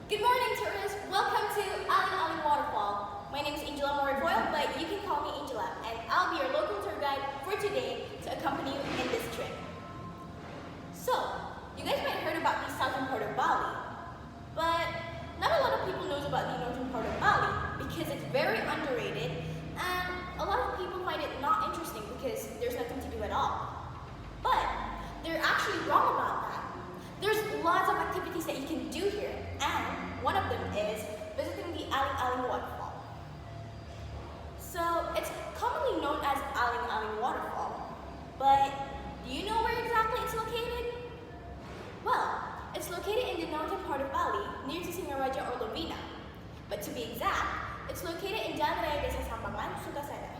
Good morning, tourists. Welcome to Aling Aling Waterfall. My name is Angella Foyle, but you can call me Angela, and I'll be your local tour guide for today to accompany you in this trip. So, you guys might have heard about the southern part of Bali, but not a lot of people knows about the northern part of Bali because it's very underrated, and a lot of people find it not interesting because there's nothing to do at all. But they're actually wrong about that. There's lots of activities that you can do here, and one of them is visiting the Aling Aling Waterfall. So it's commonly known as Aling Aling Waterfall, but do you know where exactly it's located? Well, it's located in the northern part of Bali, near to Singaraja or Lovina. But to be exact, it's located in Jalan Raya Desa Sampangan, Sukasana.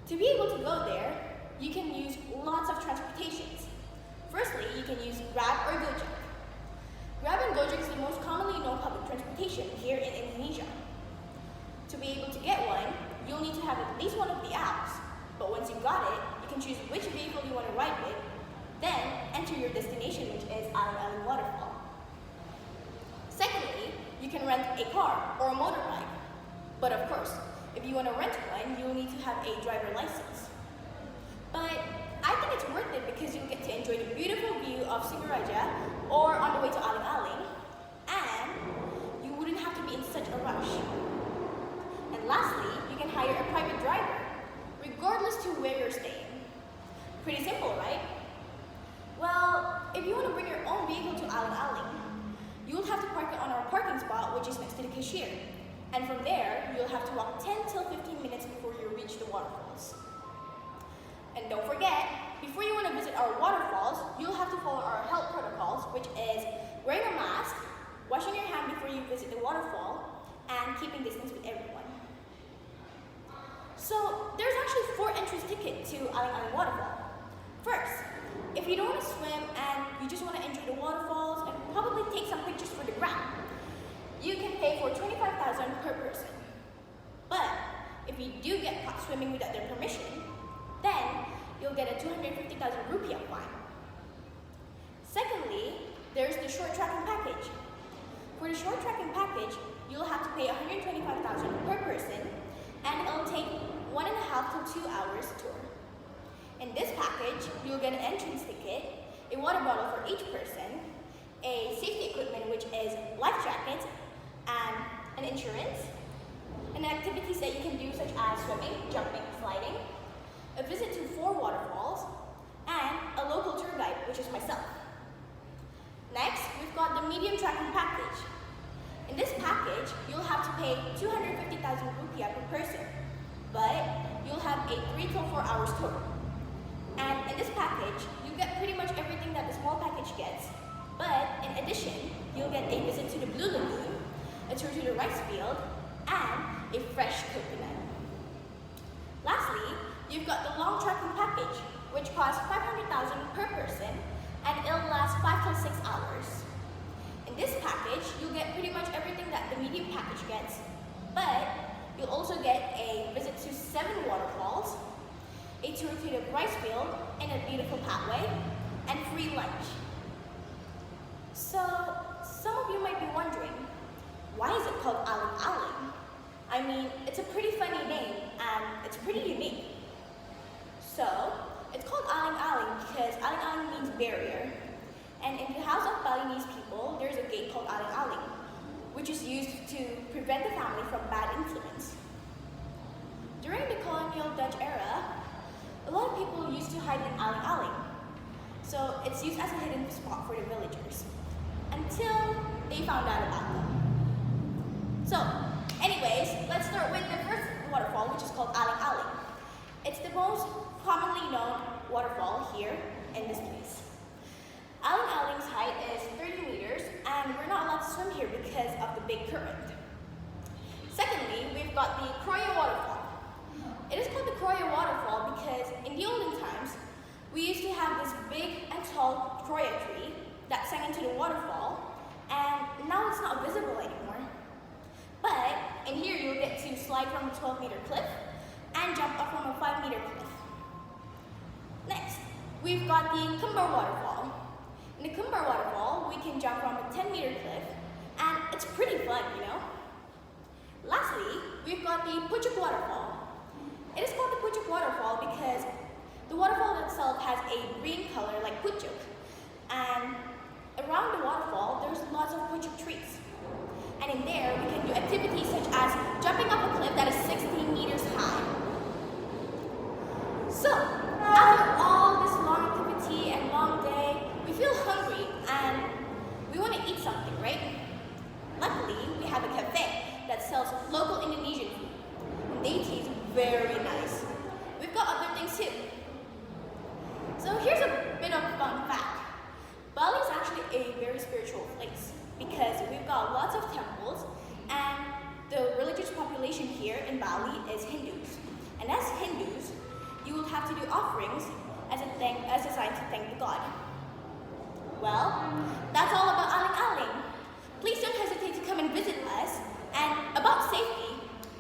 To be able to go there, you can use lots of transportations. Firstly, you can use Grab or Gojek. Grab and Gojek is the most commonly known public transportation here in Indonesia. To be able to get one, you'll need to have at least one of the apps. But once you've got it, you can choose which vehicle you want to ride with, then enter your destination, which is Aling Aling Waterfall. Secondly, you can rent a car or a motorbike. But of course, if you want to rent one, you'll need to have a driver license. But I think it's worth it because you'll get to enjoy the beautiful view of Singaraja or on the way to Aling Aling, and you wouldn't have to be in such a rush. And lastly, you can hire a private driver, regardless to where you're staying. Pretty simple, right? Well, if you want to bring your own vehicle to Aling Aling, you'll have to park it on our parking spot, which is next to the cashier. And from there, you'll have to walk 10 till 15 minutes before you reach the waterfalls. And don't forget, before you want to visit our waterfalls, you'll have to follow our health protocols, which is wearing a mask, washing your hand before you visit the waterfall, and keeping distance with everyone. So, there's actually 4 entrance tickets to Aling Aling Waterfall. First, if you don't want to swim and you just want to enjoy the waterfalls and probably take some pictures for the gram, you can pay for 25,000 per person. But if you do get caught swimming without their permission, then you'll get a 250,000 rupiah fine. Secondly, there's the short trekking package. For the short trekking package, you'll have to pay 125,000 per person, and it'll take 1.5 to 2 hours tour. In this package, you'll get an entrance ticket, a water bottle for each person, a safety equipment which is life jackets, and an insurance, and activities that you can do such as swimming, jumping, sliding, a visit to 4 waterfalls, and a local tour guide, which is myself. Next, we've got the medium trekking package. In this package, you'll have to pay 250,000 rupiah per person, but you'll have a 3 to 4 hours tour. And in this package, you get pretty much everything that the small package gets, but in addition, you'll get a visit to the Blue Lagoon, a tour to the rice field, and a fresh coconut. Lastly, you've got the long trekking package, which costs 500,000 per person, and it'll last 5 to 6 hours. In this package, you'll get pretty much everything that the medium package gets, but you'll also get a visit to 7 waterfalls, a tour to the rice field and a beautiful pathway, and free lunch. So, some of you might be wondering, why is it called Aling Aling? I mean, it's a pretty funny name, and it's pretty unique. So, it's called Aling Aling because Aling Aling means barrier. And in the house of Balinese people, there's a gate called Aling Aling, which is used to prevent the family from bad influence. During the colonial Dutch era, a lot of people used to hide in Aling Aling. So, it's used as a hidden spot for the villagers, until they found out about them. So, anyways, let's start with the first waterfall, which is called Aling Aling. It's the most commonly known waterfall here in this place. Aling Aling's height is 30 meters, and we're not allowed to swim here because of the big current. Secondly, we've got the Croyo Waterfall. It is called the Croyo Waterfall because in the olden times, we used to have this big and tall Croyo tree that sang into the waterfall, and now it's not visible anymore. But in here, you'll get to slide from a 12-meter cliff and jump up from a 5-meter cliff. Next, we've got the Kembar Waterfall. In the Kembar Waterfall, we can jump from a 10-meter cliff it's pretty fun, you know. Lastly, we've got the Pucuk Waterfall. It is called the Pucuk Waterfall because the waterfall itself has a green color like pucuk, and around the waterfall there's lots of pucuk trees. And in there we can do activities such as jumping up a cliff that is 16 meters high. So, after all this long activity and long day, we feel hungry and we want to eat something, right? Luckily, we have a cafe that sells local Indonesian food, and they taste very nice. We've got other things too. So here's a bit of a fun fact. Bali is actually a very spiritual place because we've got lots of temples, and the religious population here in Bali is Hindus. And as Hindus, you will have to do offerings as a sign to thank the god. Well, that's all about Aling Aling. Please don't hesitate to come and visit us. And about safety,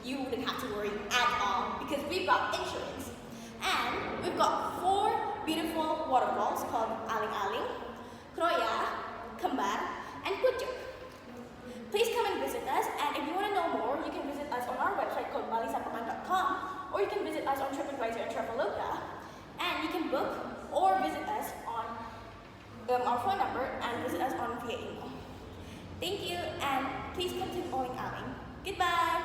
you wouldn't have to worry at all because we've got insurance. And we've got 4 beautiful waterfalls called Aling Aling, Croyo, and Pucuk. Please come and visit us, and if you want to know more, you can visit us on our website called balisapaman.com, or you can visit us on TripAdvisor and Traveloka, and you can book or visit us on our phone number and visit us via email. Thank you, and please come to Aling Aling. Goodbye!